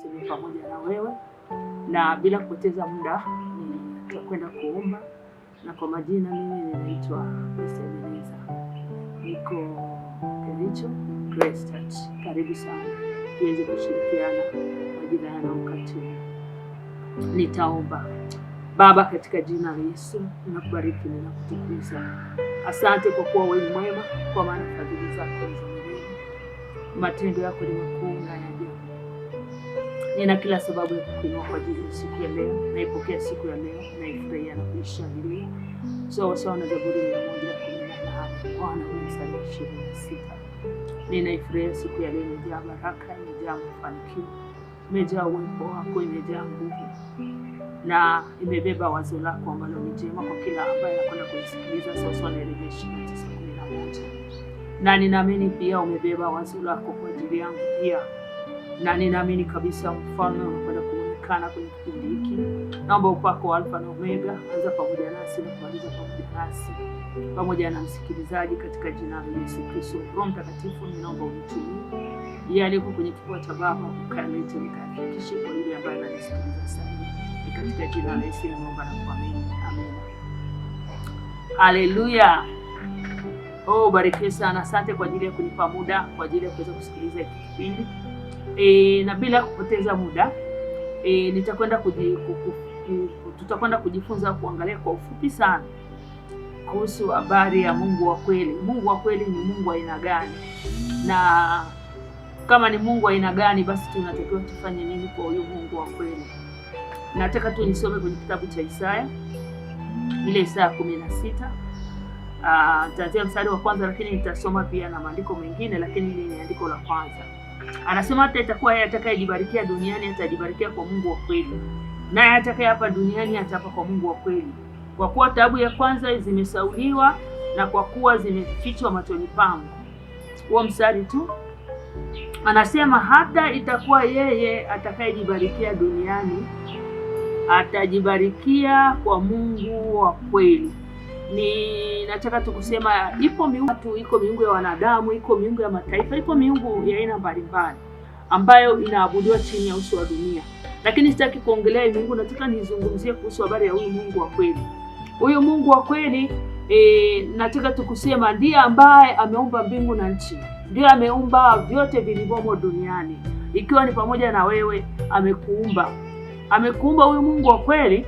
niseme pamoja na wewe, na bila kupoteza muda nitakwenda kuomba. Na kwa majina, mimi ninaitwa Ebeneza, niko Kericho Grace Church. Karibu sana tuweze kushirikiana majina yanayokatiwa. Nitaomba. Baba, katika jina la Yesu, ninakubariki, ninakutukuza. Asante kwa kuwa wewe ni mwema, kwa maana fadhili zako ni za milele. Matendo yako ni makuu na ya ajabu. Nina kila sababu ya kukuinua kwa ajili ya siku ya leo. Naipokea siku ya leo, naifurahia na kuishangilia. Sawa na Zaburi 118 Bwana mstari wa 26. Ninaifurahia siku ya leo, imejaa baraka, imejaa mafanikio, imejaa uwepo wako, imejaa nguvu, na imebeba wazo lako ambalo ni jema kwa kila ambaye anakwenda kusikiliza. Sawa na Yeremia 29:11. Na ninaamini pia umebeba wazo lako kwa ajili yangu pia. Na ninaamini kabisa mfalme unakwenda kuonekana kwenye kipindi hiki. Naomba upako wa Alfa na Omega anza pamoja nasi na kumaliza pamoja nasi, pamoja na msikilizaji, katika jina la Yesu Kristo. Roho Mtakatifu, ninaomba unitumie yale yako kwenye kifua cha Baba, ukalete nikafikishe kwa yule ambaye ananisikiliza sasa. Katika jina la Yesu naomba na kuamini. Amen. Haleluya. Barikiwe sana. Asante kwa ajili ya kunipa muda kwa ajili ya kuweza kusikiliza hiki kipindi. Na bila kupoteza muda, tutakwenda kujifunza kuangalia kwa ufupi sana kuhusu habari ya Mungu wa kweli. Mungu wa kweli ni Mungu wa aina gani? Na kama ni Mungu wa aina gani, basi tunatakiwa tufanye nini kwa huyo Mungu wa kweli? Nataka tu nisome kwenye kitabu cha Isaya, ile Isaya 16. Nitaanzia mstari wa kwanza, lakini nitasoma pia na maandiko mengine, lakini hili ni andiko la kwanza. Anasema, hata itakuwa yeye atakayejibarikia duniani atajibarikia kwa Mungu wa kweli, naye atakaye hapa duniani atapa kwa Mungu wa kweli. Kwa kuwa taabu ya kwanza zimesauliwa, na kwa kuwa zimefichwa machoni pangu. Huo mstari tu. Anasema hata itakuwa yeye atakayejibarikia duniani atajibarikia kwa Mungu wa kweli. Nataka tukusema iko miungu ya wanadamu, iko miungu ya mataifa, iko miungu ya aina mbalimbali ambayo inaabudiwa chini ya uso wa dunia. Lakini sitaki kuongelea miungu, nataka nizungumzie kuhusu habari ya huyu Mungu wa kweli. Huyu Mungu wa kweli, nataka tukusema ndiye ambaye ameumba mbingu na nchi. Ndiye ameumba vyote vilivyomo duniani, ikiwa ni pamoja na wewe. Amekuumba huyu Mungu wa kweli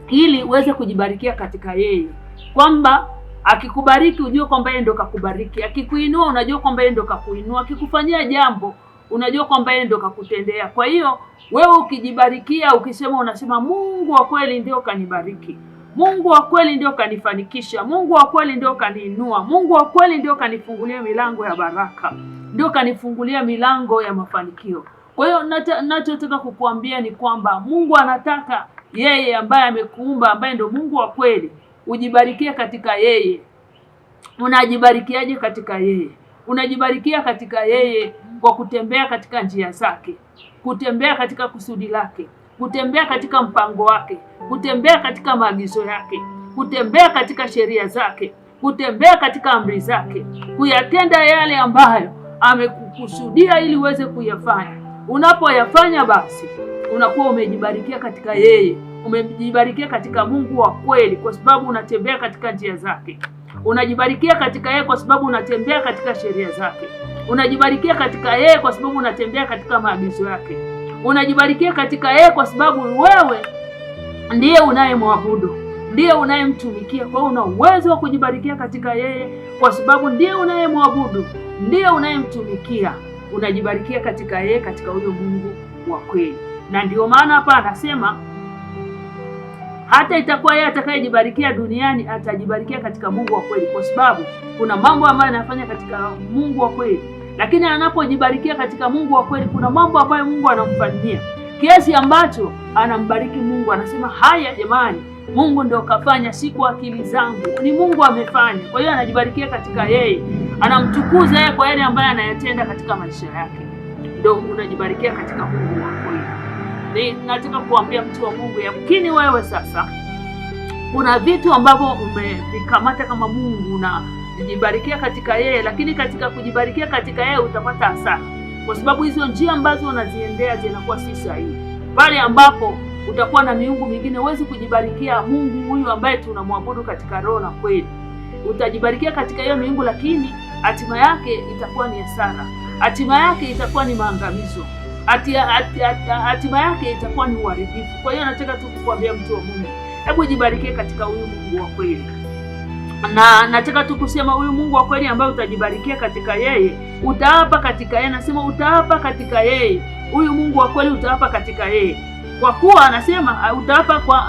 ili uweze kujibarikia katika yeye. Kwamba akikubariki ujue kwamba yeye ndo kakubariki. Akikuinua unajua kwamba yeye ndo kakuinua. Akikufanyia jambo unajua kwamba yeye ndo kakutendea. Kwa hiyo wewe ukijibarikia, ukisema, unasema Mungu wa kweli ndio kanibariki. Mungu wa kweli ndio kanifanikisha. Mungu wa kweli ndio kaniinua. Mungu wa kweli ndio kanifungulia milango ya baraka. Ndio kanifungulia milango ya mafanikio. Kwa hiyo ninachotaka kukuambia ni kwamba Mungu anataka yeye ambaye amekuumba, ambaye ndio Mungu wa kweli, ujibarikie katika yeye. Unajibarikiaje katika yeye? Unajibarikia katika yeye kwa kutembea katika njia zake, kutembea katika kusudi lake, kutembea katika mpango wake, kutembea katika maagizo yake, kutembea katika sheria zake, kutembea katika amri zake, kuyatenda yale ambayo amekukusudia ili uweze kuyafanya. Unapoyafanya basi unakuwa umejibarikia katika yeye, umejibarikia katika Mungu wa kweli, kwa sababu unatembea katika njia zake. Unajibarikia katika yeye kwa sababu unatembea katika sheria zake. Unajibarikia katika yeye kwa sababu unatembea katika maagizo yake. Unajibarikia katika yeye kwa sababu wewe ndiye unayemwabudu, ndiye unayemtumikia. Kwa hiyo una uwezo wa kujibarikia katika yeye kwa sababu ndiye unayemwabudu, ndiye unayemtumikia. Unajibarikia katika yeye, katika huyo Mungu wa kweli. Na ndio maana hapa anasema hata itakuwa yeye atakayejibarikia duniani atajibarikia katika Mungu wa kweli, kwa sababu kuna mambo ambayo anafanya katika Mungu wa kweli. Lakini anapojibarikia katika Mungu wa kweli, kuna mambo ambayo Mungu anamfanyia kiasi ambacho anambariki Mungu. Anasema haya jamani, Mungu ndio kafanya, si kwa akili zangu, ni Mungu amefanya. Kwa hiyo anajibarikia katika yeye, anamtukuza yeye kwa yale ambayo anayatenda katika maisha yake. Ndio unajibarikia katika Mungu wa kweli. Nataka kuambia mtu wa Mungu, yamkini wewe sasa kuna vitu ambavyo umevikamata kama Mungu na kujibarikia katika yeye, lakini katika kujibarikia katika yeye utapata hasara. kwa sababu hizo njia ambazo unaziendea zinakuwa si sahihi. Pale ambapo utakuwa na miungu mingine, huwezi kujibarikia Mungu huyu ambaye tunamwabudu katika roho na kweli. Utajibarikia katika hiyo miungu, lakini hatima yake itakuwa ni hasara, hatima yake itakuwa ni maangamizo, hatima yake itakuwa ni uharibifu. Kwa hiyo nataka tu kukuambia mtu wa Mungu, hebu jibarikie katika huyu Mungu wa kweli. Na nataka tu kusema huyu Mungu wa kweli ambaye utajibarikia katika yeye, utaapa katika yeye. Nasema utaapa katika yeye, huyu Mungu wa kweli utaapa katika yeye, kwa kuwa anasema utaapa kwa,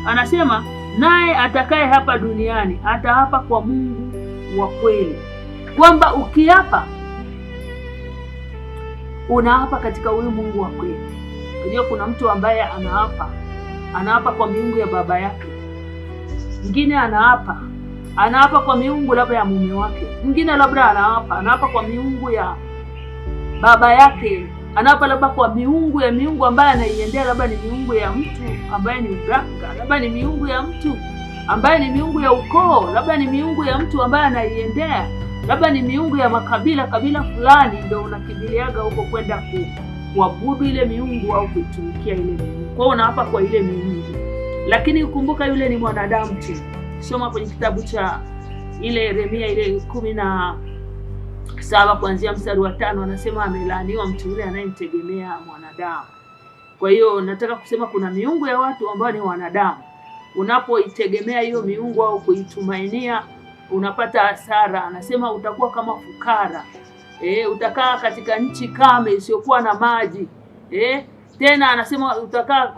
anasema naye atakaye hapa duniani ataapa kwa Mungu wa kweli. Kwamba ukiapa unaapa katika huyu Mungu wa kweli. Unajua kuna mtu ambaye anaapa kwa miungu ya baba yake, mwingine anaapa kwa miungu labda ya mume wake, mwingine labda anaapa kwa miungu ya baba yake, anaapa labda kwa miungu ambaye anaiendea, labda ni miungu ya mtu ambaye ni mganga, labda ni miungu ya mtu ambaye ni miungu ya ukoo, labda ni miungu ya mtu ambaye anaiendea, labda ni miungu ya kabila fulani, ndio unakimbiliaga huko kwenda kuabudu ile miungu au kuitumikia ile miungu. Kwa hiyo unaapa kwa ile miungu, lakini ukumbuka yule ni mwanadamu tu. Soma kwenye kitabu cha ile Yeremia ile 17 kuanzia mstari wa 5, anasema amelaaniwa mtu yule anayemtegemea mwanadamu. Kwa hiyo nataka kusema kuna miungu ya watu ambao ni wanadamu. Unapoitegemea hiyo miungu au kuitumainia unapata hasara. Anasema utakuwa kama fukara. Utakaa katika nchi kame isiyokuwa na maji. Tena anasema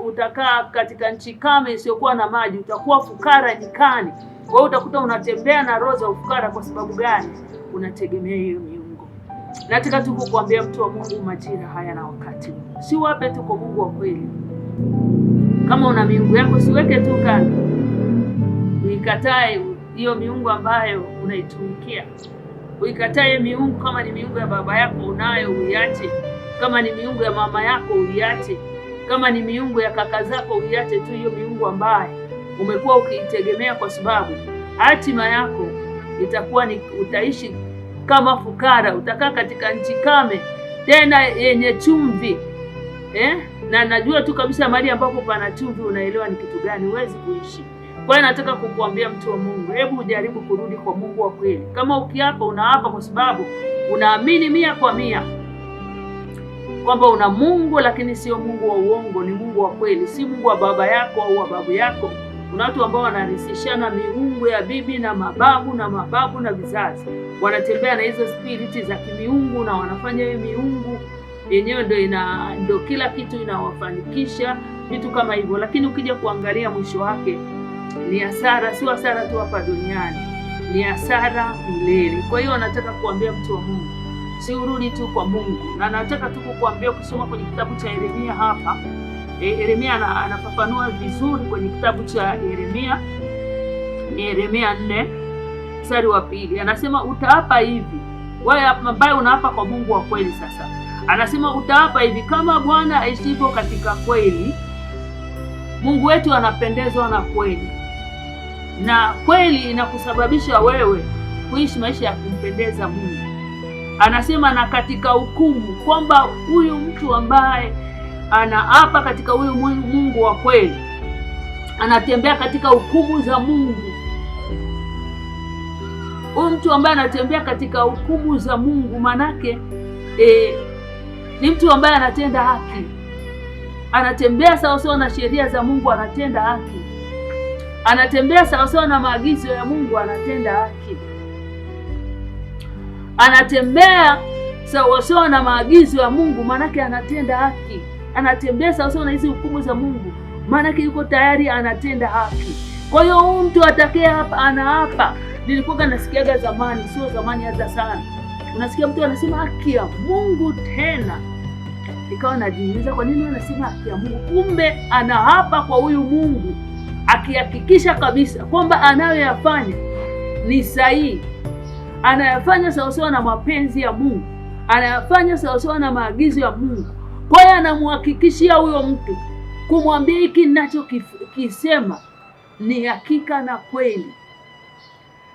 utakaa katika nchi kame isiyokuwa na maji, utakuwa fukara nyikani. Kwa hiyo utakuta unatembea na roho za ufukara. Kwa sababu gani? Unategemea hiyo miungu. Nataka tu kukuambia mtu wa Mungu, majira haya na wakati, si wape tu kwa Mungu wa kweli. Kama una miungu yako, siweke tu kando, uikatae hiyo miungu ambayo unaitumikia. Uikatae miungu. Kama ni miungu ya baba yako unayo, uiache. Kama ni miungu ya mama yako uiache. Kama ni miungu ya kaka zako uiache tu hiyo miungu ambayo umekuwa ukiitegemea, kwa sababu hatima yako itakuwa ni utaishi kama fukara. Utakaa katika nchi kame tena yenye chumvi. Na najua tu kabisa mahali ambapo pana chumvi, unaelewa ni kitu gani, huwezi kuishi. Kwa hiyo nataka kukuambia mtu wa Mungu, hebu ujaribu kurudi kwa Mungu wa kweli. Kama ukiapa, unaapa kwa sababu unaamini 100% kwamba una Mungu, lakini sio Mungu wa uongo, ni Mungu wa kweli, si Mungu wa baba yako au wa babu yako. Kuna watu ambao wanarisishana miungu ya bibi na mababu na vizazi, wanatembea na hizo spiriti za kimiungu na wanafanya hiyo miungu yenyewe ndio kila kitu, inawafanikisha vitu kama hivyo. Lakini ukija kuangalia mwisho wake ni hasara. Si hasara tu hapa duniani, ni hasara milele. Kwa hiyo nataka kuambia mtu wa Mungu, si urudi tu kwa Mungu. Na nataka tu kukuambia, ukisoma kwenye kitabu cha Yeremia hapa, Yeremia anafafanua vizuri kwenye kitabu cha Yeremia 4 mstari wa 2. Anasema utaapa hivi, wewe ambaye unaapa kwa Mungu wa kweli. Sasa anasema utaapa hivi, kama Bwana aishipo katika kweli. Mungu wetu anapendezwa na kweli, na kweli inakusababisha wewe kuishi maisha ya kumpendeza Mungu. Anasema na katika hukumu, kwamba huyu mtu ambaye anaapa katika huyu Mungu wa kweli anatembea katika hukumu za Mungu. Huyu mtu ambaye anatembea katika hukumu za Mungu, manake ni mtu ambaye anatenda haki, anatembea sawasawa na sheria za Mungu, anatenda haki, anatembea sawasawa na maagizo ya Mungu, anatenda haki, anatembea sawasawa na maagizo ya Mungu, manake anatenda haki, anatembea sawasawa na hizo hukumu za Mungu, manake yuko tayari anatenda haki. Kwa hiyo huyu mtu atakaye hapa anaapa. Nilikuwa nasikiaga zamani, sio zamani hata sana, unasikia mtu anasema haki ya Mungu tena. Nikawa najiuliza kwa nini anasema haki ya Mungu? Kumbe anaapa kwa huyu Mungu, akihakikisha kabisa kwamba anayoyafanya ni sahihi, anayafanya sawasawa na mapenzi ya Mungu, anayafanya sawasawa na maagizo ya Mungu. Kwa hiyo anamhakikishia huyo mtu, kumwambia hiki ninachokisema ni hakika na kweli,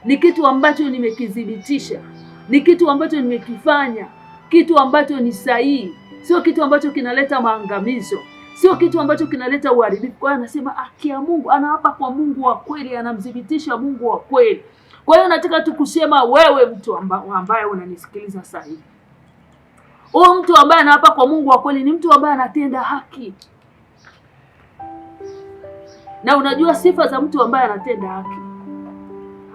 ni kitu ambacho nimekithibitisha, ni kitu ambacho nimekifanya. kitu ambacho ni sahihi, sio kitu ambacho kinaleta maangamizo, sio kitu ambacho kinaleta uharibifu. Kwa hiyo anasema haki ya Mungu, anaapa kwa Mungu wa kweli, anamdhibitisha Mungu wa kweli. Kwa hiyo nataka tukusema wewe mtu ambaye unanisikiliza sasa hivi, huyu mtu ambaye anaapa kwa Mungu wa kweli ni mtu ambaye anatenda haki. Na unajua sifa za mtu ambaye anatenda haki,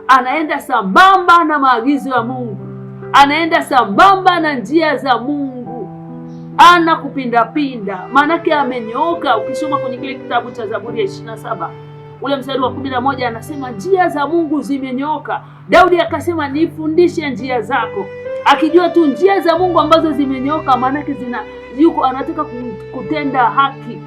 anaenda sambamba na maagizo ya Mungu, anaenda sambamba na njia za Mungu, ana kupindapinda, maanake amenyooka. Ukisoma kwenye kile kitabu cha Zaburi ya 27 ule mstari wa 11 anasema njia za Mungu zimenyooka. Daudi akasema nifundishe njia zako, akijua tu njia za Mungu ambazo zimenyooka, maanake anataka kutenda haki,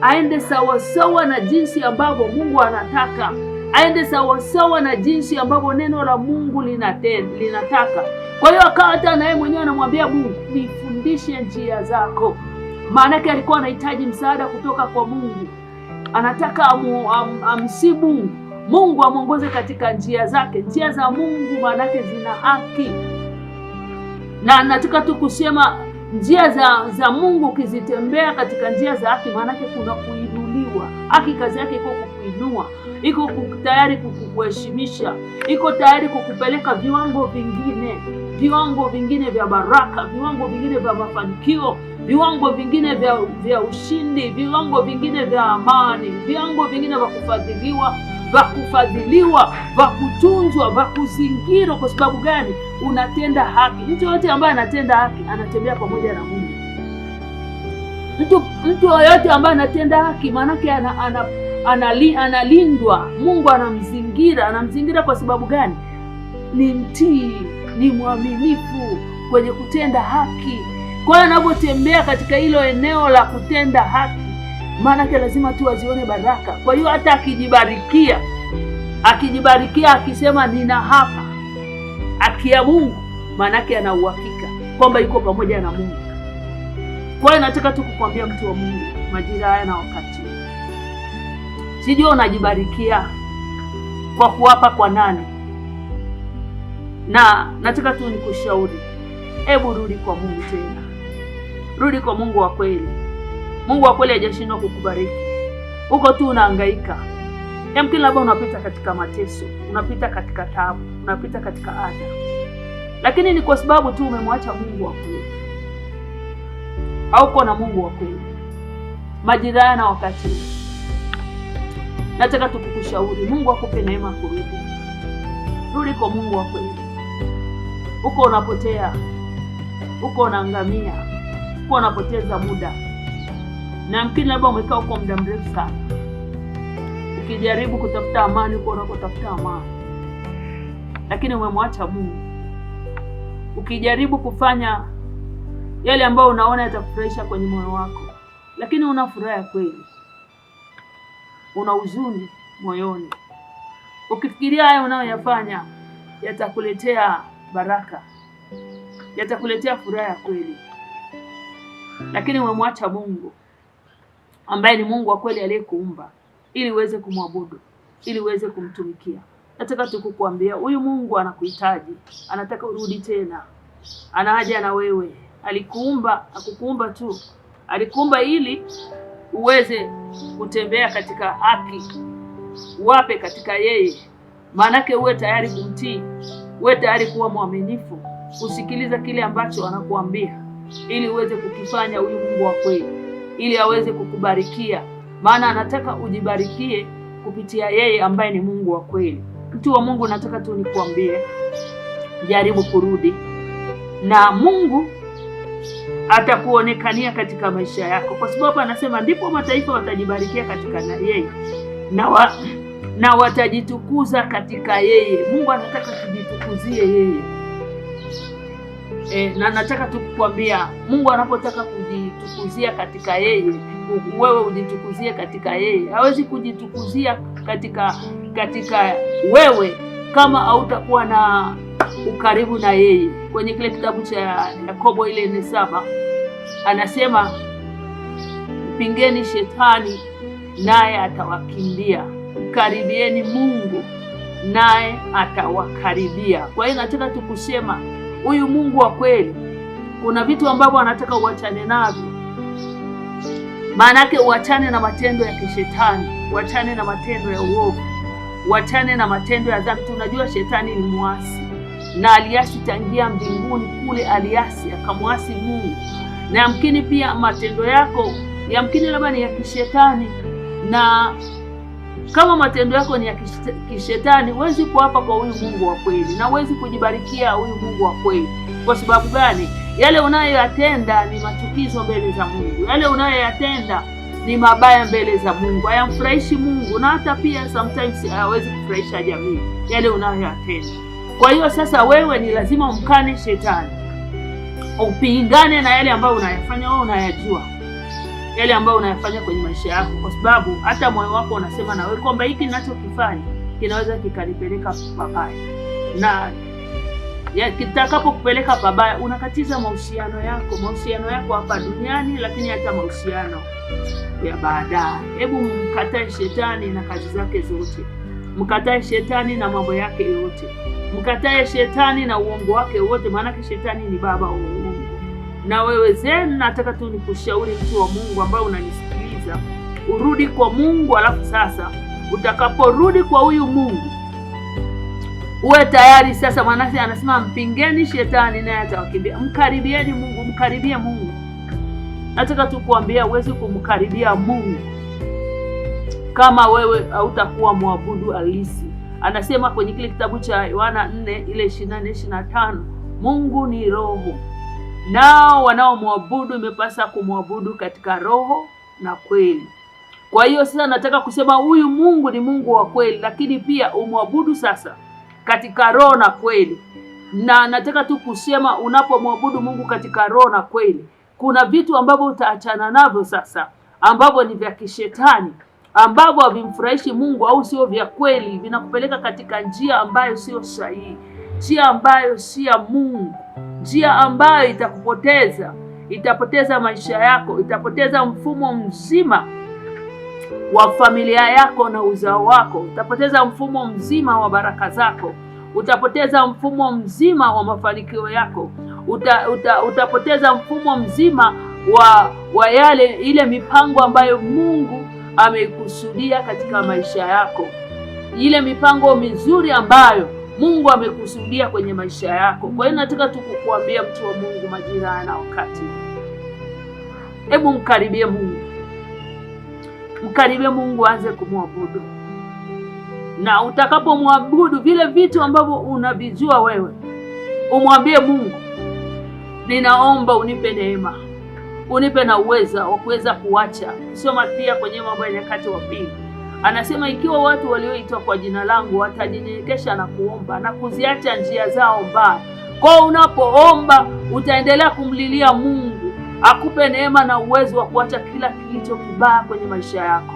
aende sawasawa na jinsi ambavyo Mungu anataka, aende sawasawa na jinsi ambavyo neno la Mungu linataka. Kwa hiyo akawa hata naye mwenyewe anamwambia Mungu, nifundishe njia zako. Maanake alikuwa anahitaji msaada kutoka kwa Mungu, anataka amsi Mungu amuongoze katika njia zake. Njia za Mungu maanake zina haki, na nataka tu kusema njia za Mungu ukizitembea katika njia za haki, maanake kuna kuinuliwa. Haki kazi yake iko kukuinua, iko tayari kukuheshimisha, iko tayari kukupeleka viwango vingine vya baraka, viwango vingine vya mafanikio, viwango vingine vya ushindi, viwango vingine vya amani, viwango vingine vya kufadhiliwa, vya kutunzwa, vya kuzingirwa. Kwa sababu gani? Unatenda haki. Mtu yote ambaye anatenda haki anatembea pamoja na Mungu. Mtu yote ambaye anatenda haki maanake analindwa. Mungu anamzingira kwa sababu gani? Ni mtii, ni mwaminifu kwenye kutenda haki. Kwa hiyo anapotembea katika hilo eneo la kutenda haki, maanake lazima tu azione baraka. Kwa hiyo hata akijibarikia akisema nina hapa haki ya Mungu, maanake ana uhakika kwamba yuko pamoja na Mungu. Kwa hiyo nataka tu kukwambia mtu wa Mungu, majira haya na wakati, sijui unajibarikia kwa kuapa kwa nani, na nataka tu nikushauri, hebu rudi kwa Mungu tena. Rudi kwa Mungu wa kweli. Mungu wa kweli hajashindwa kukubariki. Uko tu unahangaika. Yamkini labda unapita katika mateso, unapita katika taabu, unapita katika adha, lakini ni kwa sababu tu umemwacha Mungu wa kweli. Hauko na Mungu wa kweli. Majira na wakati, nataka tukukushauri, Mungu akupe neema kurudi. Rudi kwa Mungu wa kweli. Uko unapotea, uko unaangamia, uko unapoteza muda, na yamkini labda umekaa huko muda mrefu sana ukijaribu kutafuta amani uko unakotafuta amani, lakini umemwacha Mungu. Ukijaribu kufanya yale ambayo unaona yatakufurahisha kwenye moyo wako, lakini una furaha ya kweli, una huzuni moyoni. Ukifikiria haya unayoyafanya yatakuletea baraka, yatakuletea furaha ya kweli, lakini umemwacha Mungu ambaye ni Mungu wa kweli aliyekuumba ili uweze kumwabudu, ili uweze kumtumikia. Nataka tukukuambia huyu Mungu anakuhitaji, anataka urudi tena, ana haja na wewe. Alikuumba, akukuumba tu, alikuumba ili uweze kutembea katika haki, uwape katika yeye. Maanake uwe tayari kumtii, uwe tayari kuwa mwaminifu, usikiliza kile ambacho anakuambia ili uweze kukifanya huyu Mungu wa kweli, ili aweze kukubarikia. Maana anataka ujibarikie kupitia yeye ambaye ni Mungu wa kweli. Mtu wa Mungu, nataka tu nikuambie, jaribu kurudi na Mungu atakuonekania katika maisha yako, kwa sababu anasema ndipo mataifa watajibarikia katika na yeye na watajitukuza katika yeye. Mungu anataka tujitukuzie yeye. Na nataka tukukwambia, Mungu anapotaka kujitukuzia katika yeye, wewe ujitukuzie katika yeye. Hawezi kujitukuzia katika wewe kama hautakuwa na ukaribu na yeye. Kwenye kile kitabu cha Yakobo ile 4:7 anasema, mpingeni shetani naye atawakimbia, karibieni Mungu naye atawakaribia. Kwa hiyo nataka tukusema huyu Mungu wa kweli Kuna vitu ambavyo anataka uachane navyo. Maana yake uachane na matendo ya kishetani, uachane na matendo ya uovu, uachane na matendo ya dhambi. Tunajua shetani ni muasi na aliasi tangia mbinguni kule, aliasi akamwasi Mungu. Na yamkini pia matendo yako yamkini labda ni ya kishetani, na kama matendo yako ni ya kishetani, huwezi kuapa kwa huyu Mungu wa kweli na huwezi kujibarikia huyu Mungu wa kweli. Kwa sababu gani? Yale unayoyatenda ni machukizo mbele za Mungu. Yale unayoyatenda ni mabaya mbele za Mungu, hayamfurahishi Mungu, na hata pia sometimes hawezi kufurahisha jamii yale unayoyatenda. Kwa hiyo sasa wewe ni lazima umkane shetani, upingane na yale ambayo unayafanya. Wewe unayajua yale ambayo unayafanya kwenye maisha yako, kwa sababu hata moyo wako unasema na wewe kwamba hiki ninachokifanya kinaweza kikanipeleka pabaya, na kitakapokupeleka pabaya unakatiza mahusiano yako hapa duniani, lakini hata mahusiano ya baadaye. Hebu mkatae shetani na kazi zake zote, mkatae shetani na mambo yake yote, mkatae shetani na uongo wake wote, maana shetani ni baba wa uongo. Na wewe zenu, nataka tu nikushauri mtu wa Mungu ambaye unanisikiliza, urudi kwa Mungu. Alafu sasa utakaporudi kwa huyu Mungu uwe tayari sasa, maana anasema mpingeni shetani naye atawakimbia. Mkaribieni Mungu, mkaribie Mungu. Nataka tu kuambia uweze kumkaribia Mungu kama wewe hautakuwa mwabudu halisi. Anasema kwenye kile kitabu cha Yohana 4 ile 24-25, Mungu ni roho, nao wanaomwabudu imepasa kumwabudu katika roho na kweli. Kwa hiyo sasa nataka kusema huyu Mungu ni Mungu wa kweli, lakini pia umwabudu sasa katika roho na kweli. Na nataka tu kusema unapomwabudu Mungu katika roho na kweli, kuna vitu ambavyo utaachana navyo sasa, ambavyo ni vya kishetani, ambavyo havimfurahishi Mungu au sio vya kweli, vinakupeleka katika njia ambayo sio sahihi, njia ambayo si ya Mungu, njia ambayo itapoteza maisha yako, itapoteza mfumo mzima wa familia yako na uzao wako, utapoteza mfumo mzima wa baraka zako, utapoteza mfumo mzima wa mafanikio yako, utapoteza mfumo mzima wa ile mipango ambayo Mungu ameikusudia katika maisha yako, ile mipango mizuri ambayo Mungu amekusudia kwenye maisha yako. Kwa hiyo nataka tu kukuambia mtu wa Mungu, majira na wakati, hebu mkaribie Mungu. Mkaribie Mungu, anze kumwabudu. Na utakapomwabudu vile vitu ambavyo unavijua wewe, umwambie Mungu, ninaomba unipe neema, unipe na uweza wa kuweza kuacha. Soma pia kwenye Mambo ya Nyakati wa Pili, anasema ikiwa watu walioitwa kwa jina langu watajinyenyekesha na kuomba na kuziacha njia zao mbaya. Kwa unapoomba utaendelea kumlilia Mungu akupe neema na uwezo wa kuacha kila kilicho kibaya kwenye maisha yako.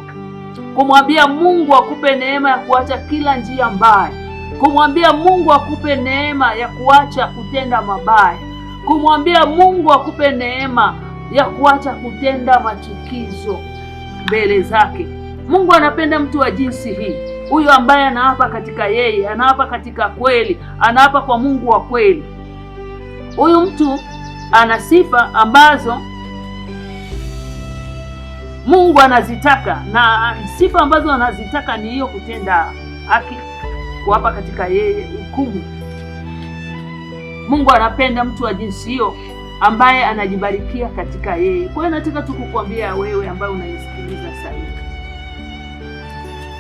Kumwambia Mungu akupe neema ya kuacha kila njia mbaya. Kumwambia Mungu akupe neema ya kuacha kutenda mabaya. Kumwambia Mungu akupe neema ya kuacha kutenda machukizo mbele zake. Mungu anapenda mtu wa jinsi hii, huyo ambaye anaapa katika yeye, anaapa katika kweli, anaapa kwa Mungu wa kweli. Huyu mtu ana sifa ambazo Mungu anazitaka, na sifa ambazo anazitaka ni hiyo: kutenda haki, kuapa katika yeye, hukumu. Mungu anapenda mtu wa jinsi hiyo ambaye anajibarikia katika yeye. Kwa hiyo nataka tu kukuambia wewe ambaye unanisikiliza sasa,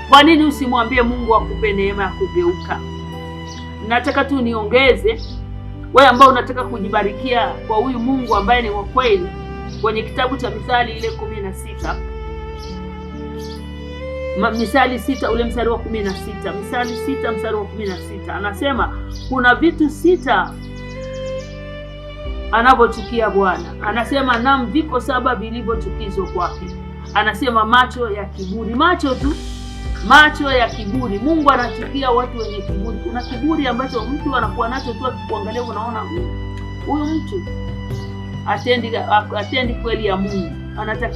kwa nini usimwambie Mungu akupe neema ya kugeuka? Nataka tu niongeze, wewe ambao unataka kujibarikia kwa huyu Mungu ambaye ni wa kweli, kwenye kitabu cha Mithali ile 16, Mithali 6 ule mstari wa 16, Mithali 6 mstari wa 16, anasema kuna vitu 6 anavyochukia Bwana. Anasema naam, viko 7 vilivyochukizwa kwake. Anasema macho ya kiburi, macho tu, macho ya kiburi. Mungu anachukia watu wenye kiburi. Kuna kiburi ambacho mtu anakuwa nacho tu, akikuangalia unaona huyu mtu atendi kweli ya Mungu. Anataka